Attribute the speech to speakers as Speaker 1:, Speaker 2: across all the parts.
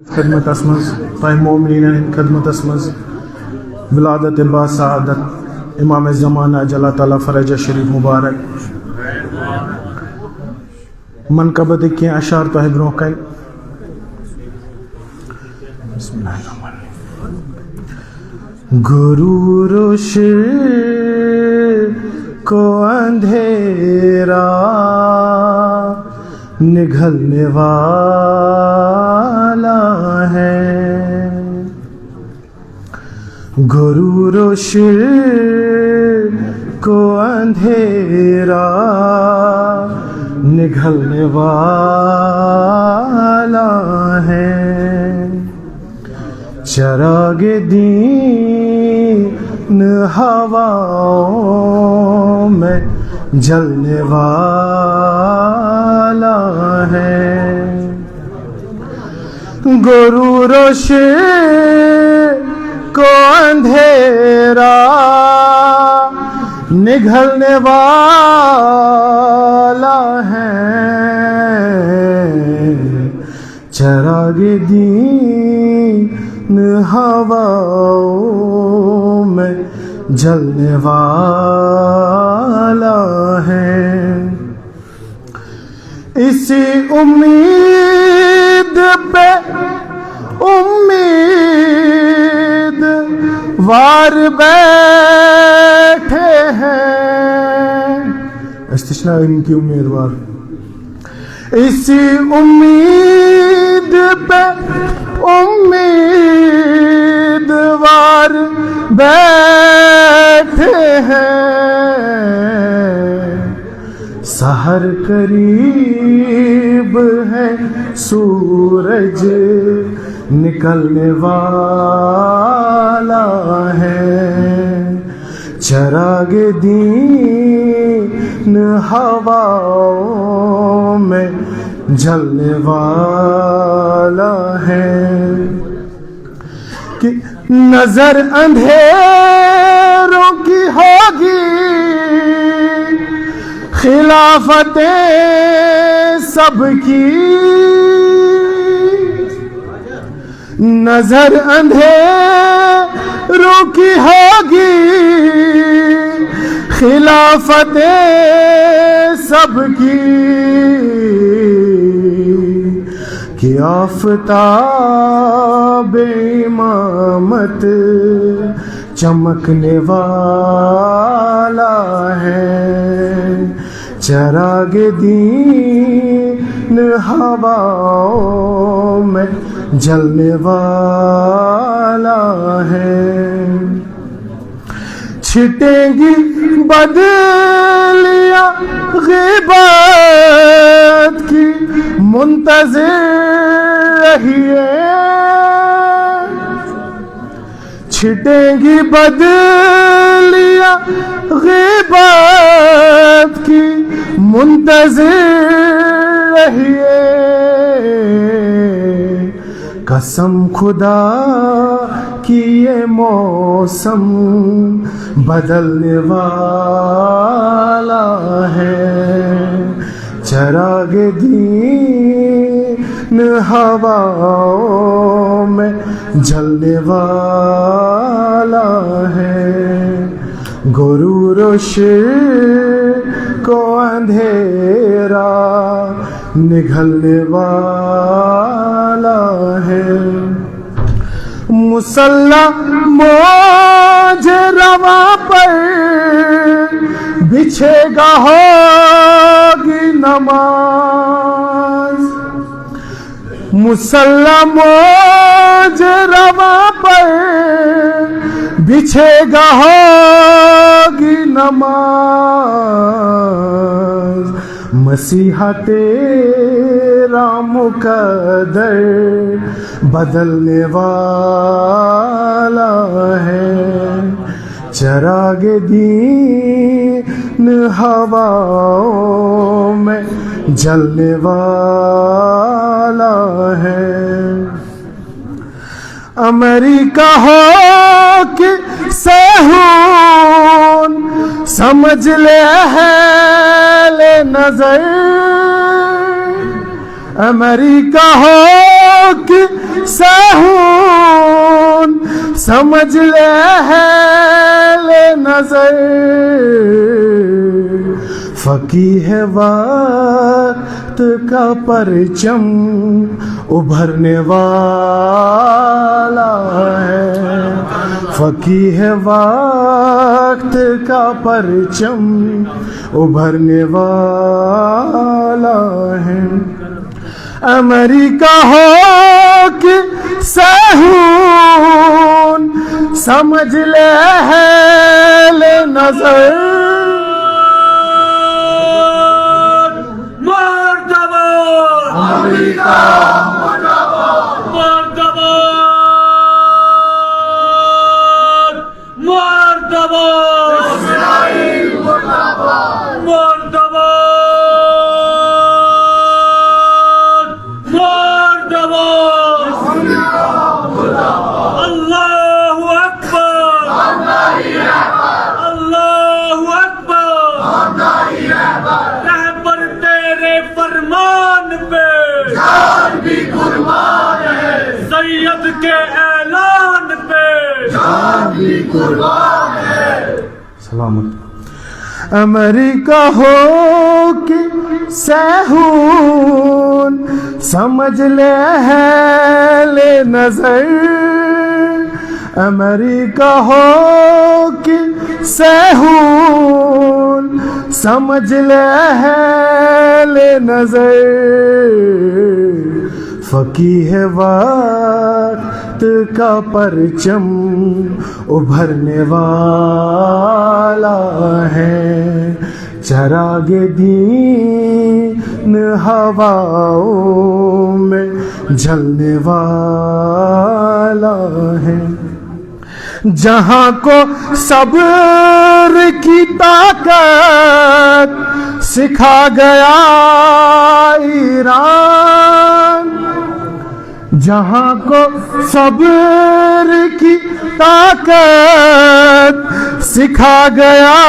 Speaker 1: خدمت اسمز طاہ مومنین خدمت اسمز ولادت با سعادت امام زمانہ جل تعالیٰ فرج شریف مبارک منقبت کی اشعار تہ برو کن بسم اللہ الرحمن الرحیم غرور و شرک کو اندھیرا نگھلنے والا ہے غرور و شرک کو اندھیرا نگھلنے والا ہے چراغ دین ہواؤں میں جلنے والا ہے غرور و شرک کو اندھیرا نگھلنے والا ہے چراغ دین ہواؤں میں جلنے والا ہے اسی امید پہ امید وار بیٹھے ہیں استثناء ان کی امیدوار اسی امید پہ امیدوار بیٹھے ہیں سحر قریب ہے سورج نکلنے والا ہے چراغ دین ہواؤں میں جلنے والا ہے کہ نظر اندھیروں کی ہوگی خلافتیں سب کی نظر اندھیروں کی ہوگی خلافتیں سب کی کہ آفتاب امامت چمکنے والا ہے چراغ دین ہواؤں میں جلنے والا ہے چھٹیں گی بدلیاں غیبت کی منتظر رہیے چھٹیں گی بدلیاں غیبت کی منتظر رہیے قسم خدا کی یہ موسم بدلنے والا ہے چراغ دین ہواؤں میں جلنے والا ہے غرور و شرک کو اندھیرا نگھلنے والا ہے مسلح موج رواں پر بچھے گا ہوگی نماز مسلح موج رواں پر بچھے گا ہوگی نماز مسیحا تیرا مقدر بدلنے والا ہے چراغ دین ہواؤں میں جلنے والا ہے امریکہ ہو کہ سہون سمجھ لے اہل نظر امریکہ ہو کہ سہون سمجھ لے اہل نظر فقیہ وقت کا پرچم ابھرنے والا ہے فقیہ وقت کا پرچم ابھرنے والا ہے امریکہ ہو کہ سہون سمجھ لے اہل نظر
Speaker 2: امریکہ مردباد مردباد اسرائیل مردباد مردباد مردباد اللہ اکبر اللہ اکبر رہبر تیرے فرمان پہ جان بھی قربان ہے سید کے اعلان پہ جان بھی قربان ہے
Speaker 1: سلامت امریکہ ہو کہ سہون سمجھ لے اہل نظر امریکہ ہو کہ سہون سمجھ لے اہل نظر فقیہ وقت کا پرچم ابھرنے والا ہے چراغ دین ہواؤں میں جلنے والا ہے جہاں کو صبر کی طاقت سکھا گیا ایران جہاں کو صبر کی طاقت سکھا گیا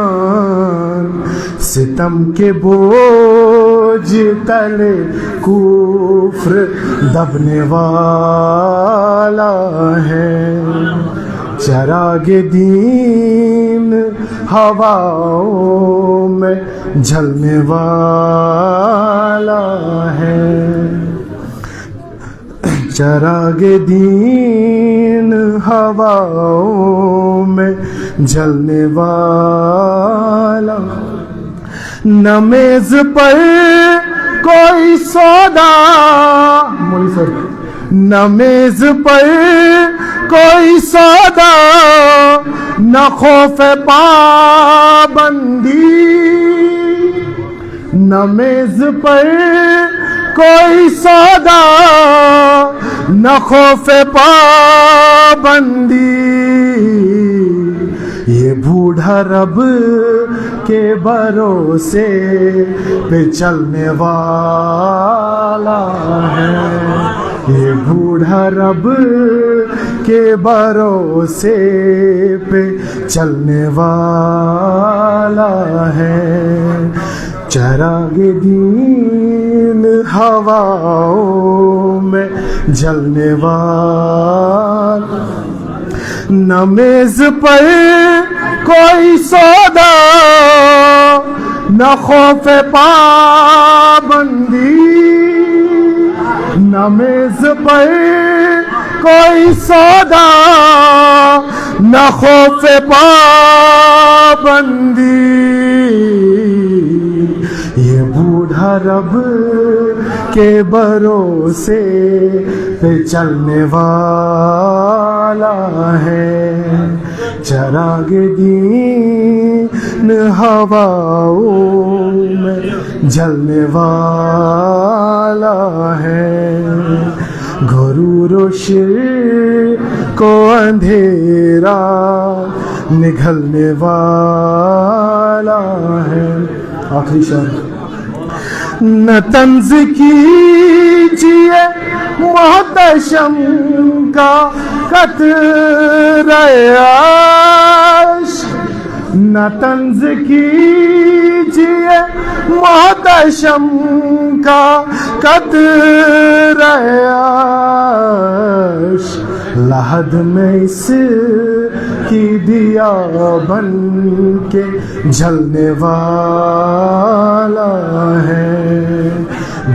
Speaker 1: ایران ستم کے بوجھ تلے کفر دبنے والا ہے چراغ دین ہواؤں میں جلنے والا ہے چراغ دین ہواؤں میں جلنے والا نہ میز پر کوئی سودا نہ میز پر کوئی سودا نہ خوف پابندی نہ میز پر کوئی سودا نہ خوف پابندی یہ بوڑھا رب کے بھروسے پہ چلنے والا ہے یہ بوڑھا رب کے بھروسے پہ چلنے والا ہے چراغ دین ہواؤں میں جلنے والا نہ میز پر کوئی سودا نہ خوف پابندی نہ میز پر کوئی سودا نہ خوف پابندی یہ بوڑھا رب کے بھروسے پہ چلنے والا ہے چراغ دین ہواؤں میں جلنے والا ہے غرور و شرک کو اندھیرا نگلنے والا ہے آخری شعر نہ طنز کیجیے محتشم کا قطرہ عشق نہ طنز کیجیے محتشم کا قطرہ عرش لحد میں اس کی دیا بن کے جلنے والا ہے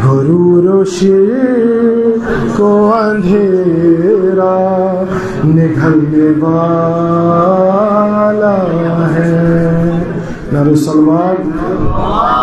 Speaker 1: غرور و شرک کو اندھیرا نگلنے والا ہے نعرہ صلوات